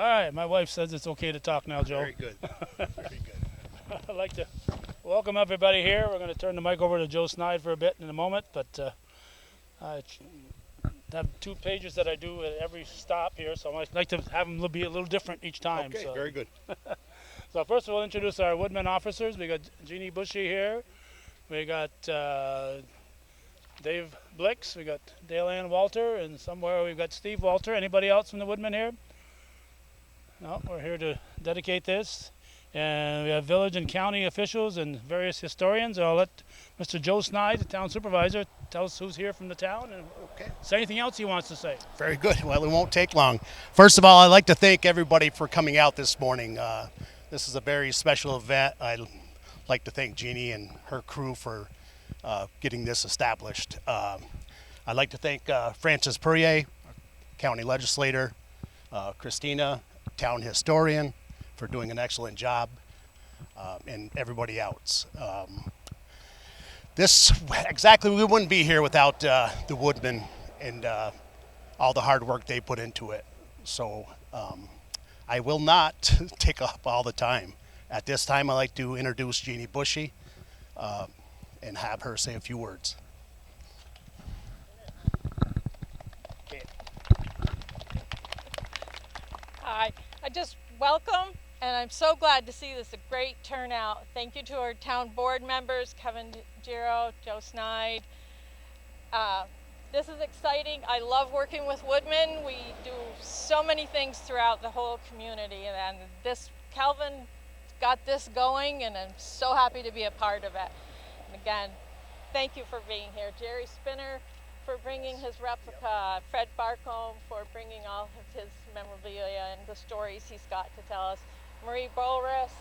All right, my wife says it's okay to talk now, Joe. Very good. Very good. I'd like to welcome everybody here. We're going to turn the mic over to Joe Snide for a bit in a moment, but I have 2 pages that I do at every stop here, so I'd like to have them be a little different each time. Okay, So. very good. So first we'll introduce our woodman officers. We got Jeannie Bushy here. We got Dave Blix. We got Dale Ann Walter, and somewhere we've got Steve Walter. Anybody else from the woodmen here? No, we're here to dedicate this. And we have village and county officials and various historians. I'll let Mr. Joe Snide, the town supervisor, tell us who's here from the town and say anything else he wants to say. Very good. Well, it won't take long. First of all, I'd like to thank everybody for coming out this morning. This is a very special event. I'd like to thank Jeannie and her crew for getting this established. I'd like to thank Francis Perrier, county legislator, Christina, town historian, for doing an excellent job, and everybody else. We wouldn't be here without the woodmen and all the hard work they put into it. So I will not take up all the time. At this time, I'd like to introduce Jeannie Bushy and have her say a few words. Hi, I just welcome, and I'm so glad to see this a great turnout. Thank you to our town board members, Kevin Giro, Joe Snide. This is exciting. I love working with woodmen. We do so many things throughout the whole community, and Calvin got this going, and I'm so happy to be a part of it. And again, thank you for being here. Jerry Spinner for bringing his replica, Fred Barcombe for bringing all of his memorabilia and the stories he's got to tell us, Marie Bolris,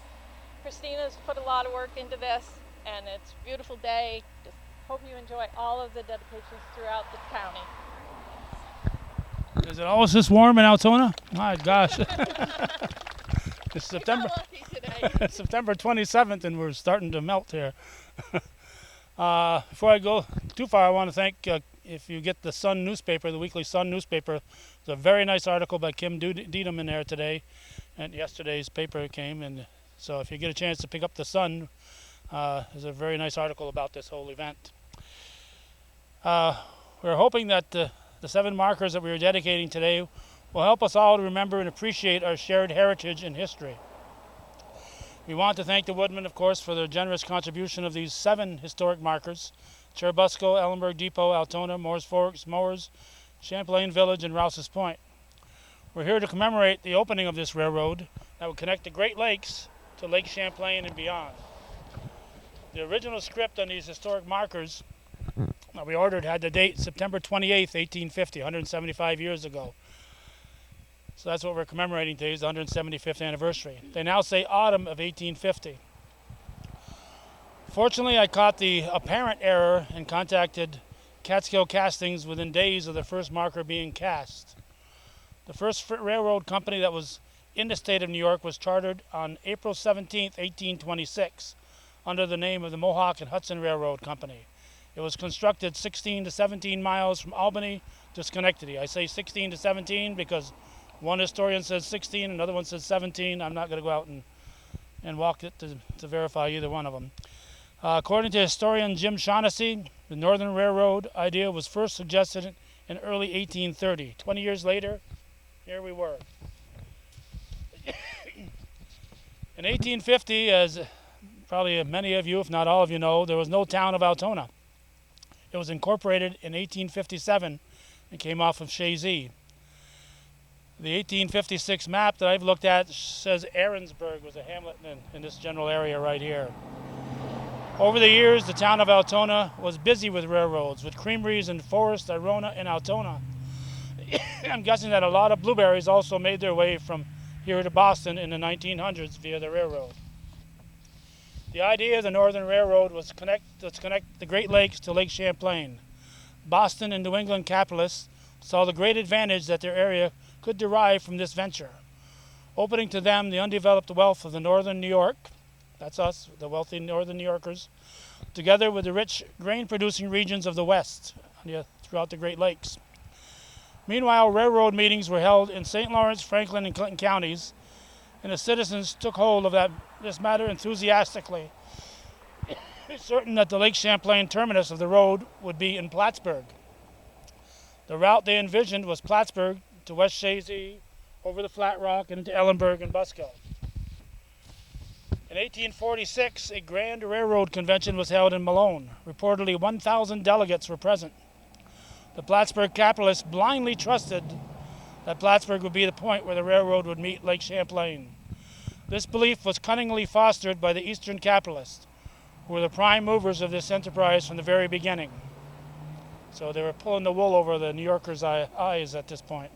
Christina's put a lot of work into this, and it's a beautiful day. Just hope you enjoy all of the dedications throughout the county. Is it always this warm in Altona? My gosh. It's September 27th, and we're starting to melt here. Before I go too far, I want to thank, if you get the Sun newspaper, the weekly Sun newspaper, there's a very nice article by Kim Deedham in there today, and yesterday's paper came, and so if you get a chance to pick up the Sun, there's a very nice article about this whole event. We're hoping that the 7 markers that we are dedicating today will help us all to remember and appreciate our shared heritage and history. We want to thank the woodmen, of course, for their generous contribution of these 7 historic markers: Cherubusco, Ellenburg Depot, Altona, Moores Forks, Mowers, Champlain Village, and Rouse's Point. We're here to commemorate the opening of this railroad that will connect the Great Lakes to Lake Champlain and beyond. The original script on these historic markers that we ordered had the date September 28th, 1850, 175 years ago. So that's what we're commemorating today, is the 175th anniversary. They now say autumn of 1850. Fortunately, I caught the apparent error and contacted Catskill Castings within days of the first marker being cast. The first railroad company that was in the state of New York was chartered on April 17th, 1826, under the name of the Mohawk and Hudson Railroad Company. It was constructed 16 to 17 miles from Albany to Schenectady. I say 16 to 17 because one historian says 16, another one says 17. I'm not going to go out and walk it to verify either one of them. According to historian Jim Shaughnessy, the Northern Railroad idea was first suggested in early 1830. 20 years later, here we were. In 1850, as probably many of you, if not all of you know, there was no town of Altona. It was incorporated in 1857 and came off of Chazy. The 1856 map that I've looked at says Aaronsburg was a hamlet in this general area right here. Over the years, the town of Altona was busy with railroads, with creameries in Forest, Irona, and Altona. I'm guessing that a lot of blueberries also made their way from here to Boston in the 1900s via the railroad. The idea of the Northern Railroad was to connect the Great Lakes to Lake Champlain. Boston and New England capitalists saw the great advantage that their area could derive from this venture, opening to them the undeveloped wealth of the Northern New York, that's us, the wealthy Northern New Yorkers, together with the rich grain-producing regions of the West throughout the Great Lakes. Meanwhile, railroad meetings were held in St. Lawrence, Franklin, and Clinton counties, and the citizens took hold of this matter enthusiastically. It's certain that the Lake Champlain terminus of the road would be in Plattsburgh. The route they envisioned was Plattsburgh to West Chazy, over the Flat Rock, and into Ellenburg and Busko. In 1846, a grand railroad convention was held in Malone. Reportedly 1,000 delegates were present. The Plattsburgh capitalists blindly trusted that Plattsburgh would be the point where the railroad would meet Lake Champlain. This belief was cunningly fostered by the Eastern capitalists, who were the prime movers of this enterprise from the very beginning. So they were pulling the wool over the New Yorkers' eyes at this point.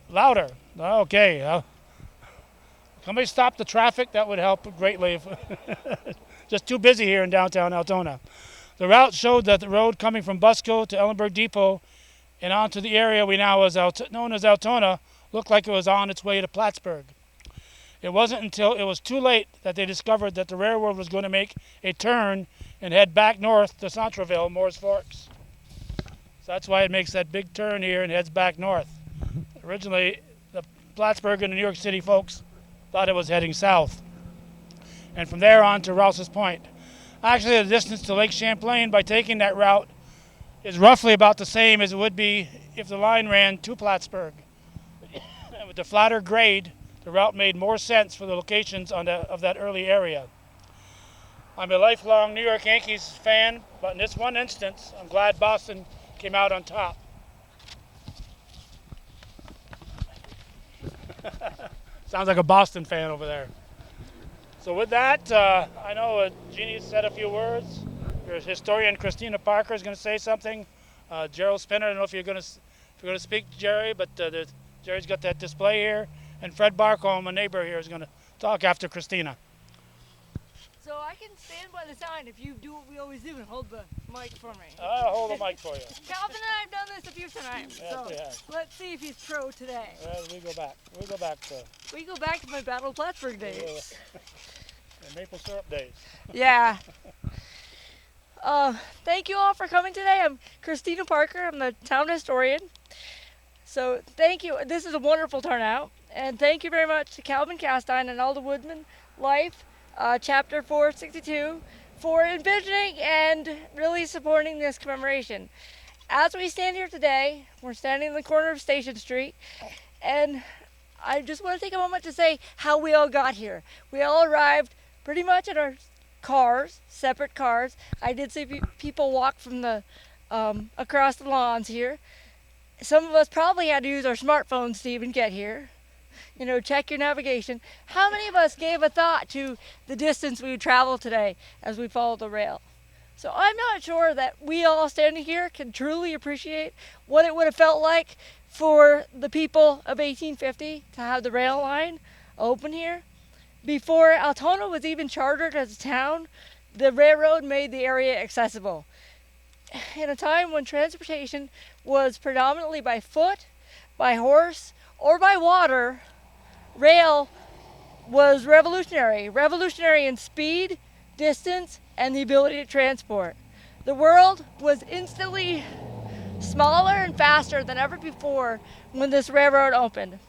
Louder. Okay. Somebody stop the traffic. That would help greatly. Just too busy here in downtown Altona. The route showed that the road coming from Busko to Ellenburg Depot and onto the area we now known as Altona looked like it was on its way to Plattsburgh. It wasn't until it was too late that they discovered that the railroad was going to make a turn and head back north to Centreville, Moore's Forks. So that's why it makes that big turn here and heads back north. Originally, the Plattsburgh and the New York City folks thought it was heading south. And from there on to Rouse's Point. Actually, the distance to Lake Champlain by taking that route is roughly about the same as it would be if the line ran to Plattsburgh. And with the flatter grade, the route made more sense for the locations of that early area. I'm a lifelong New York Yankees fan, but in this one instance, I'm glad Boston came out on top. Sounds like a Boston fan over there. So with that, I know Jeannie said a few words. Your historian Christina Parker is going to say something. Gerald Spinner, I don't know if you're going to speak, Jerry, but Jerry's got that display here. And Fred Barcombe, a neighbor here, is going to talk after Christina. So I can stand by the sign if you do what we always do and hold the mic for me. I'll hold the mic for you. Calvin and I have done this a few times, Yes, so we have. let's see if he's pro today. We go back. We go back to We go back to my Battle of Plattsburgh days. the maple syrup days. Yeah. Thank you all for coming today. I'm Christina Parker. I'm the town historian. So thank you. This is a wonderful turnout. And thank you very much to Calvin Castine and all the Woodman Life, Chapter 462, for envisioning and really supporting this commemoration. As we stand here today, we're standing in the corner of Station Street, and I just want to take a moment to say how we all got here. We all arrived pretty much in our cars, separate cars. I did see people walk from the across the lawns here. Some of us probably had to use our smartphones to even get here. You know, check your navigation. How many of us gave a thought to the distance we would travel today as we followed the rail? So I'm not sure that we all standing here can truly appreciate what it would have felt like for the people of 1850 to have the rail line open here. Before Altona was even chartered as a town, the railroad made the area accessible. In a time when transportation was predominantly by foot, by horse, or by water, rail was revolutionary in speed, distance, and the ability to transport. The world was instantly smaller and faster than ever before when this railroad opened.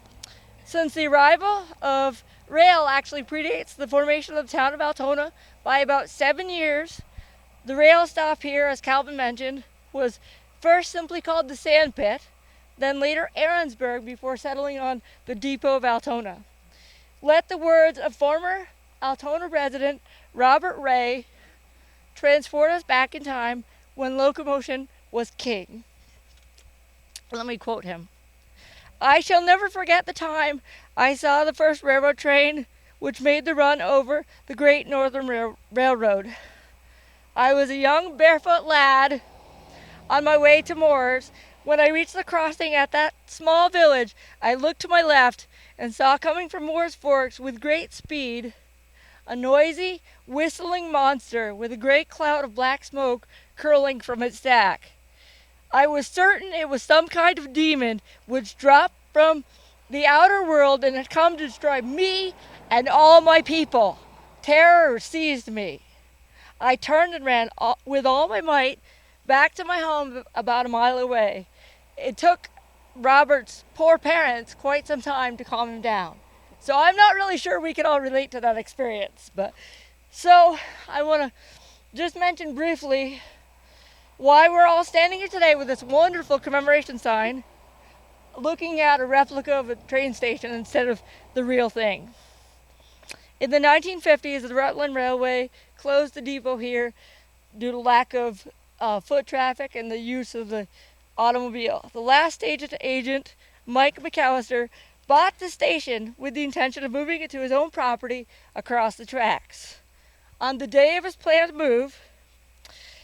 Since the arrival of rail actually predates the formation of the town of Altona by about 7 years, the rail stop here, as Calvin mentioned, was first simply called the Sand Pit, then later Aaronsburg, before settling on the depot of Altona. Let the words of former Altona resident Robert Ray transport us back in time when locomotion was king. Let me quote him. "I shall never forget the time I saw the first railroad train which made the run over the Great Northern Railroad. I was a young barefoot lad on my way to Moore's. When I reached the crossing at that small village, I looked to my left and saw coming from Moore's Forks with great speed a noisy, whistling monster with a great cloud of black smoke curling from its stack. I was certain it was some kind of demon which dropped from the outer world and had come to destroy me and all my people. Terror seized me. I turned and ran with all my might back to my home about a mile away. It took Robert's poor parents quite some time to calm him down. So I'm not really sure we can all relate to that experience. But so I want to just mention briefly why we're all standing here today with this wonderful commemoration sign, looking at a replica of a train station instead of the real thing. In the 1950s, the Rutland Railway closed the depot here due to lack of foot traffic and the use of the automobile. The last agent, Mike McAllister, bought the station with the intention of moving it to his own property across the tracks. On the day of his planned move,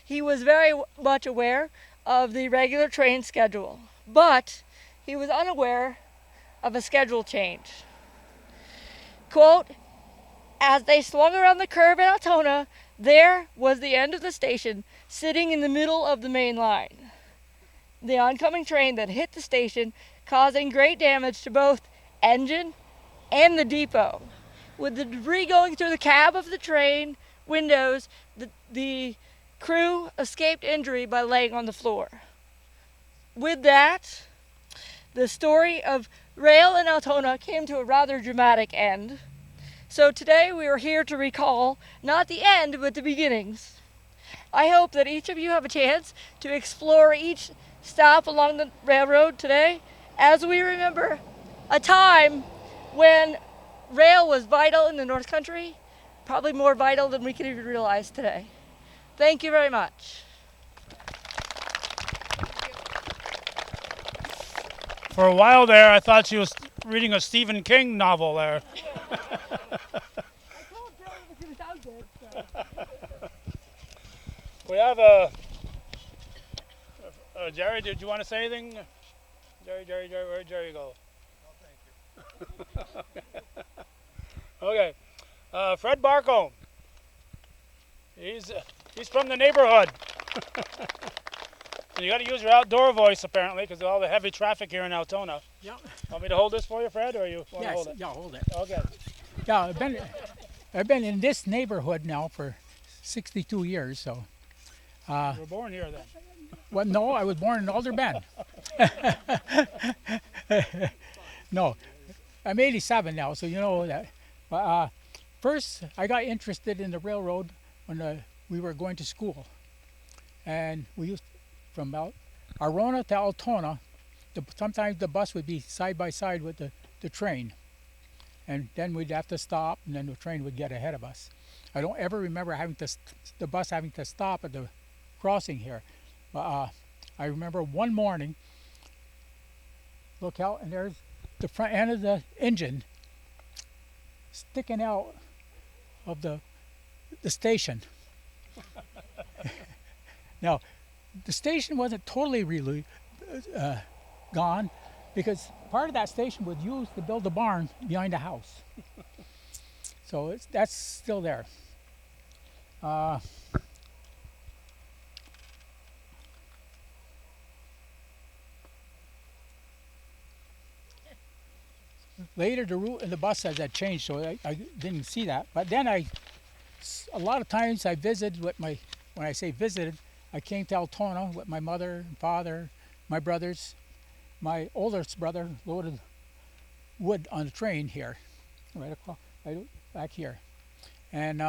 he was very much aware of the regular train schedule, but he was unaware of a schedule change. Quote, as they swung around the curve at Altona, there was the end of the station sitting in the middle of the main line. The oncoming train that hit the station, causing great damage to both engine and the depot. With the debris going through the cab of the train windows, the crew escaped injury by laying on the floor. With that, the story of rail in Altona came to a rather dramatic end. So today we are here to recall not the end, but the beginnings. I hope that each of you have a chance to explore each stop along the railroad today as we remember a time when rail was vital in the North Country, probably more vital than we can even realize today. Thank you very much. For a while there, I thought she was reading a Stephen King novel there. We have Jerry, did you want to say anything? Jerry, where'd Jerry go? No, thank you. Okay. Fred Barcombe. He's from the neighborhood. So you got to use your outdoor voice apparently because of all the heavy traffic here in Altona. Yeah. Want me to hold this for you, Fred, or you want to Yes. hold it? Yeah, hold it. Okay. Yeah, I've been in this neighborhood now for 62 years. So, You were born here then. well, no, I was born in Alder Bend. No, I'm 87 now, so you know that. But first, I got interested in the railroad when we were going to school, and we used from Arona to Altona. Sometimes the bus would be side by side with the train, and then we'd have to stop, and then the train would get ahead of us. I don't ever remember the bus having to stop at the crossing here. But I remember one morning, look out, and there's the front end of the engine sticking out of the station. Now, the station wasn't totally really gone because part of that station was used to build a barn behind the house. So that's still there. Later, the route of the bus had changed, so I didn't see that. But then a lot of times I visited when I say visited, I came to Altona with my mother and father, my brothers. My oldest brother loaded wood on the train here, right back here. And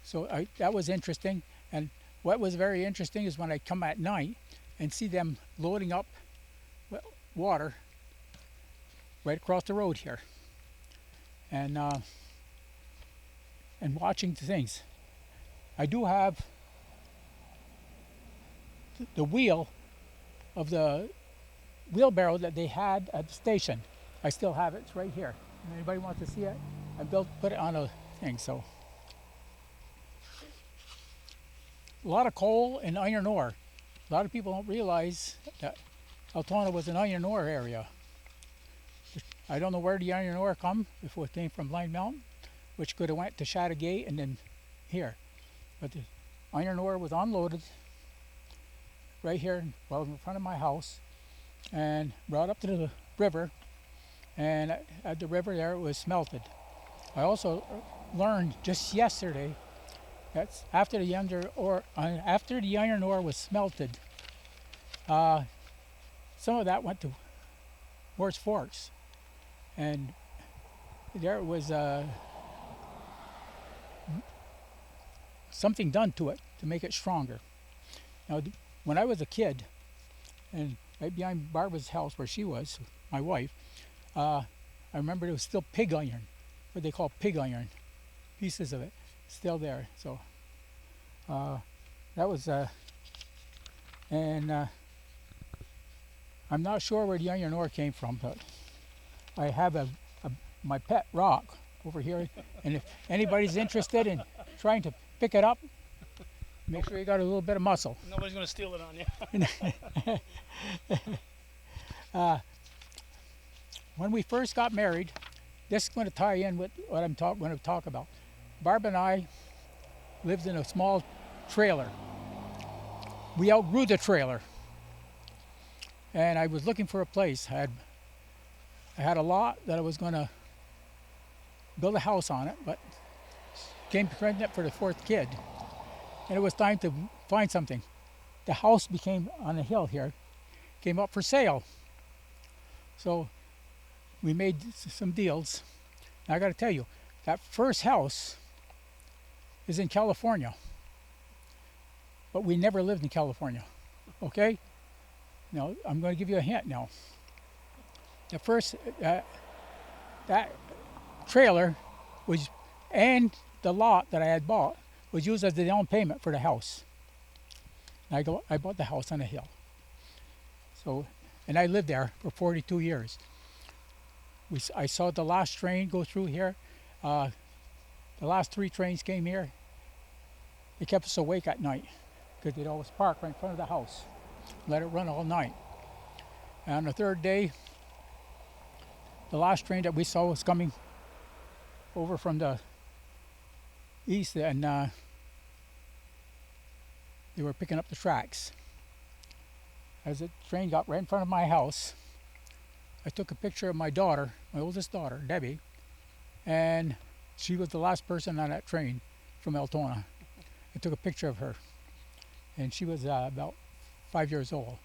so that was interesting. And what was very interesting is when I come at night and see them loading up water right across the road here, and watching the things. I do have the wheel of the wheelbarrow that they had at the station. I still have it. It's right here. Anybody want to see it? I put it on a thing. So a lot of coal and iron ore. A lot of people don't realize that Altona was an iron ore area. I don't know where the iron ore come, if it came from Blind Mountain, which could have went to Chattagate and then here. But the iron ore was unloaded right here, in front of my house, and brought up to the river, and at the river there it was smelted. I also learned just yesterday That's after the iron ore was smelted. Some of that went to Horse Forks, and there was something done to it to make it stronger. Now, when I was a kid, and right behind Barbara's house where she was, my wife, I remember there was still pig iron, what they call pig iron, pieces of it still there. So that was, and I'm not sure where the iron ore came from, but I have my pet rock over here, and if anybody's interested in trying to pick it up, make sure you got a little bit of muscle. Nobody's going to steal it on you. When we first got married, this is going to tie in with what I'm going to talk about. Barb and I lived in a small trailer. We outgrew the trailer, and I was looking for a place. I had a lot that I was going to build a house on it, but came pregnant for the fourth kid, and it was time to find something. The house became on a hill here, came up for sale. So we made some deals. And I got to tell you, that first house is in California, but we never lived in California. Okay? Now I'm going to give you a hint now. The first that trailer was, and the lot that I had bought was used as the down payment for the house. And I bought the house on a hill. So, and I lived there for 42 years. I saw the last train go through here. The last 3 trains came here. They kept us awake at night because they'd always park right in front of the house, let it run all night. And on the third day, the last train that we saw was coming over from the east, and they were picking up the tracks. As the train got right in front of my house, I took a picture of my daughter, my oldest daughter, Debbie, and she was the last person on that train from Altona. I took a picture of her, and she was about 5 years old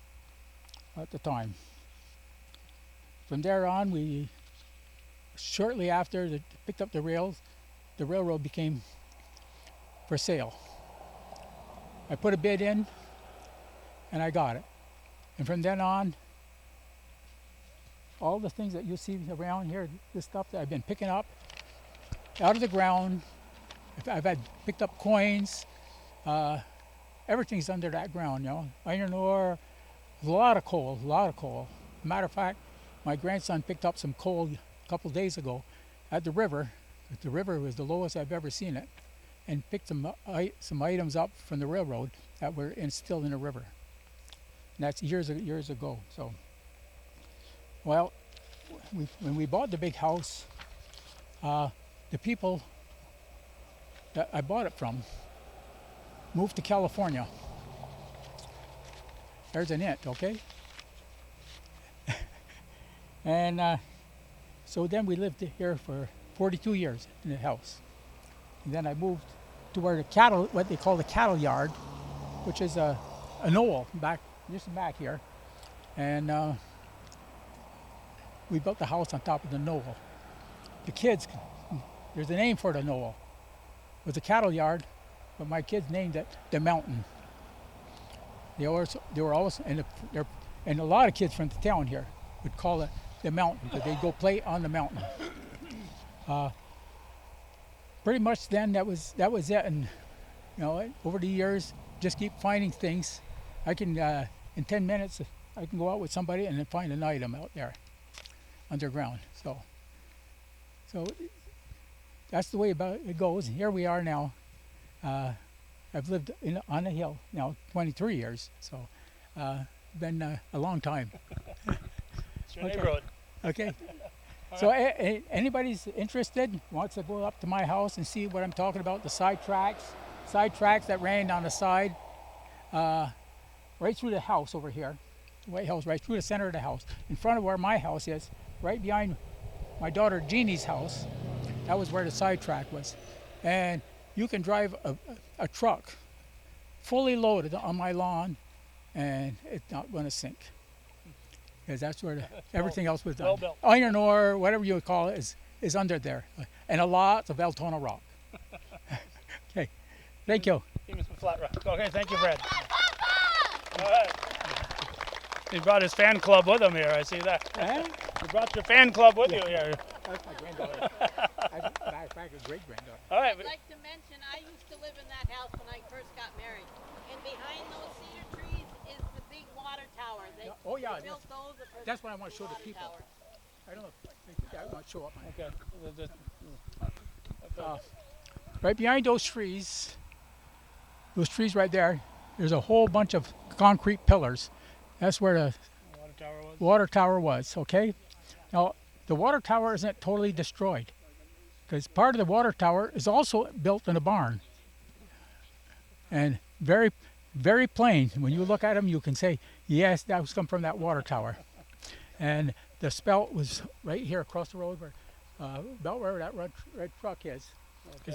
at the time. From there on, we shortly after they picked up the rails, the railroad became for sale. I put a bid in, and I got it. And from then on, all the things that you see around here, this stuff that I've been picking up out of the ground, I've had picked up coins, everything's under that ground, you know. Iron ore, a lot of coal. Matter of fact, my grandson picked up some coal a couple days ago at the river. The river was the lowest I've ever seen it, and picked some items up from the railroad that were still in the river. And that's years ago. So, well, when we bought the big house, the people that I bought it from moved to California. There's an it, okay? And so then we lived here for 42 years in the house. And then I moved to where the cattle, what they call the cattle yard, which is a knoll just back here. And we built the house on top of the knoll. The kids, there's a name for the knoll. It was a cattle yard, but my kids named it the mountain. They were always, and a lot of kids from the town here would call it the mountain because they'd go play on the mountain. Pretty much then that was it, and you know, over the years, just keep finding things. I can in 10 minutes I can go out with somebody and then find an item out there underground. So that's the way it goes. Here we are now. I've lived on a hill now 23 years, so been a long time. It's your neighborhood. Okay. So anybody's interested, wants to go up to my house and see what I'm talking about, the side tracks that ran on the side, right through the house over here, the White House, right through the center of the house, in front of where my house is, right behind my daughter Jeannie's house. That was where the side track was. And you can drive a truck fully loaded on my lawn, and it's not going to sink. Because that's where everything else was done. Well built. Iron ore, whatever you would call it, is under there. And a lot of Altona rock. Okay, thank you. Give me some flat rock. Okay, thank you, Fred. All right. He brought his fan club with him here. I see that. You brought your fan club with you here. That's my granddaughter. Matter of fact, a great granddaughter. All right. I'd like to mention I used to live in that house when I first got married. And behind those cedar trees is the big water tower. They Oh, yeah, built those for that's what I want to show the water people. tower. I don't know if I want to show up. Okay. Right behind those trees right there, there's a whole bunch of concrete pillars. That's where the Water tower was. water tower was, okay? Now, the water tower isn't totally destroyed because part of the water tower is also built in a barn. And very, very plain. When you look at them, you can say, yes, that was come from that water tower. And the spout was right here across the road, where, about where that red truck is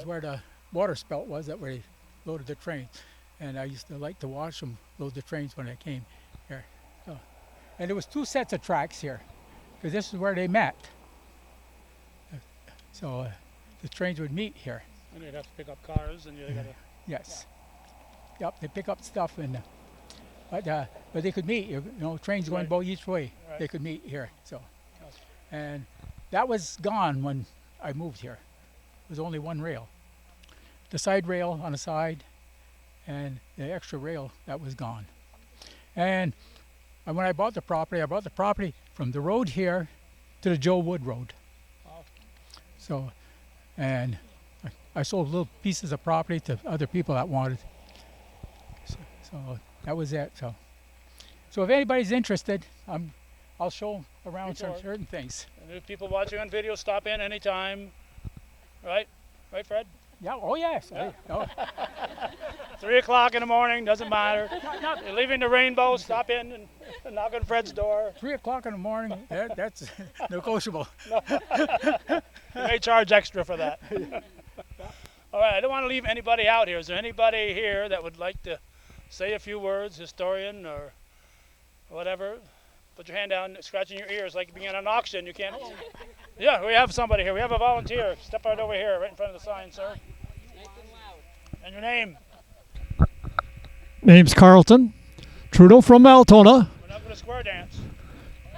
where the water spout was, that where they loaded the train. And I used to like to watch them load the trains when they came here. So, and there was 2 sets of tracks here, because this is where they met. So the trains would meet here. And you'd have to pick up cars, and you got to. Yes. Yep, they pick up stuff, and but they could meet. You know, trains going Right. both each way. Right. They could meet here. So, and that was gone when I moved here. There was only one rail, the side rail on the side, and the extra rail that was gone. And when I bought the property from the road here to the Joe Wood Road. Wow. So, and I sold little pieces of property to other people that wanted. So that was it. So if anybody's interested, I'll show around Sure. certain things. And if people watching on video, stop in anytime. Right? Right, Fred? Yeah. Oh yes. Yeah. 3 3:00 in the morning, doesn't matter. You're leaving the rainbow, stop in and knock on Fred's door. 3:00 in the morning. That's negotiable. You may charge extra for that. All right, I don't want to leave anybody out here. Is there anybody here that would like to say a few words, historian or whatever? Put your hand down, scratching your ears like being at an auction. You can't. Yeah, we have somebody here. We have a volunteer. Step right over here, right in front of the sign, sir. Nice and loud. And your name? Name's Carlton. Trudeau from Altona. We're not going to square dance.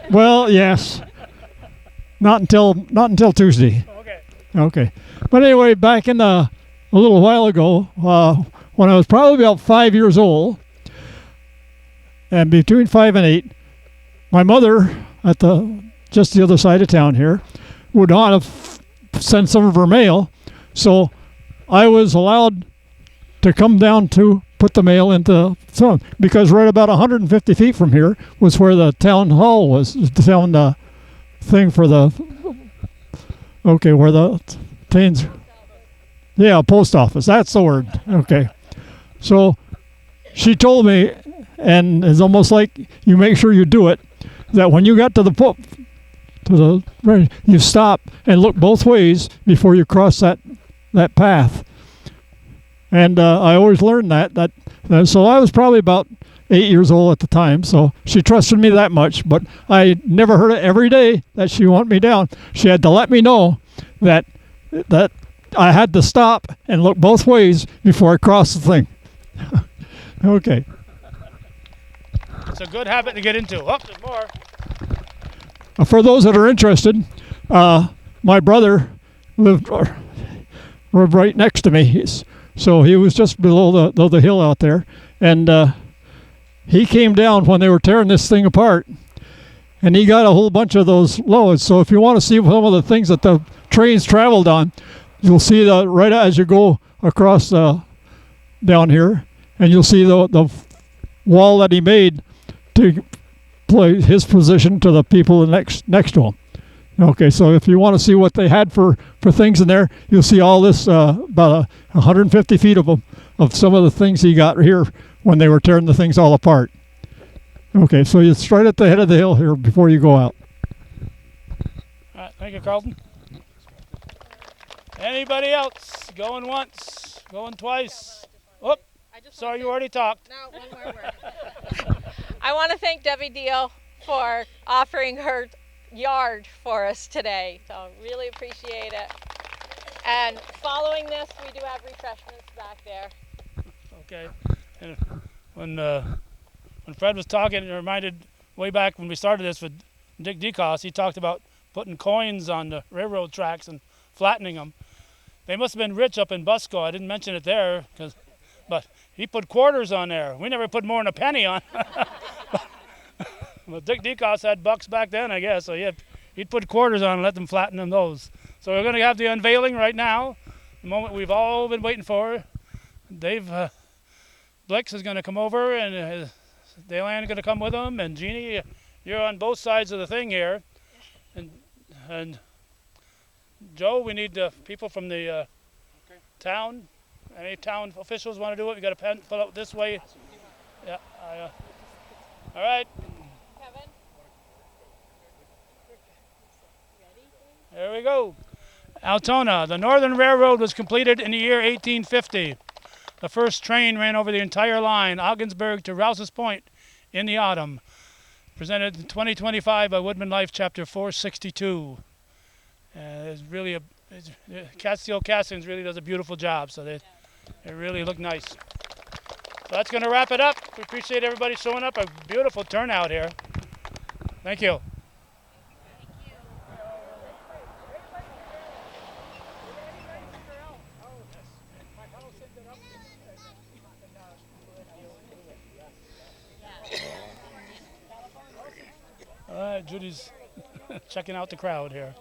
Well, yes. Not until Tuesday. Okay. Okay. But anyway, back in a little while ago, when I was probably about 5 years old, and between 5 and 8, my mother at just the other side of town here would not have sent some of her mail, so I was allowed to come down to put the mail into some, because right about 150 feet from here was where the town hall was, the town thing for the where the trains. Yeah, post office. That's the word. Okay. So she told me, and it's almost like you make sure you do it, that when you got to you stop and look both ways before you cross that path. And I always learned that. So I was probably about 8 years old at the time. So she trusted me that much, but I never heard it every day that she wanted me down. She had to let me know that I had to stop and look both ways before I crossed the thing. Okay. It's a good habit to get into. Oh, there's more. For those that are interested, my brother lived right next to me. So he was just below the hill out there. And he came down when they were tearing this thing apart. And he got a whole bunch of those loads. So if you want to see some of the things that the trains traveled on, you'll see that right as you go across down here. And you'll see the wall that he made to play his position to the people next to him. Okay, so if you want to see what they had for things in there, you'll see all this, about 150 feet of some of the things he got here when they were tearing the things all apart. Okay, so it's right at the head of the hill here before you go out. All right, thank you, Carlton. Anybody else? Going once, going twice. Oh, sorry, you already talked. No, one more word. I want to thank Debbie Deal for offering her yard for us today. So really appreciate it. And following this, we do have refreshments back there. Okay. And when Fred was talking, it reminded way back when we started this with Dick Decos, he talked about putting coins on the railroad tracks and flattening them. They must have been rich up in Busco. I didn't mention it there, but he put quarters on there. We never put more than a penny on. But Dick Decos had bucks back then, I guess. So he'd put quarters on and let them flatten them those. So we're going to have the unveiling right now, the moment we've all been waiting for. Dave Blix is going to come over, and Daylan is going to come with him, and Jeannie, you're on both sides of the thing here. And Joe, we need people from the town. Any town officials want to do it? We got a pen, fill out this way. Yeah. All right. Kevin? There we go. Altona. The Northern Railroad was completed in the year 1850. The first train ran over the entire line, Ogdensburg to Rouse's Point, in the autumn. Presented in 2025 by Woodman Life, Chapter 462. It's really Castine really does a beautiful job, so they really look nice. So that's going to wrap it up. We appreciate everybody showing up. A beautiful turnout here. Thank you. All right, Judy's checking out the crowd here.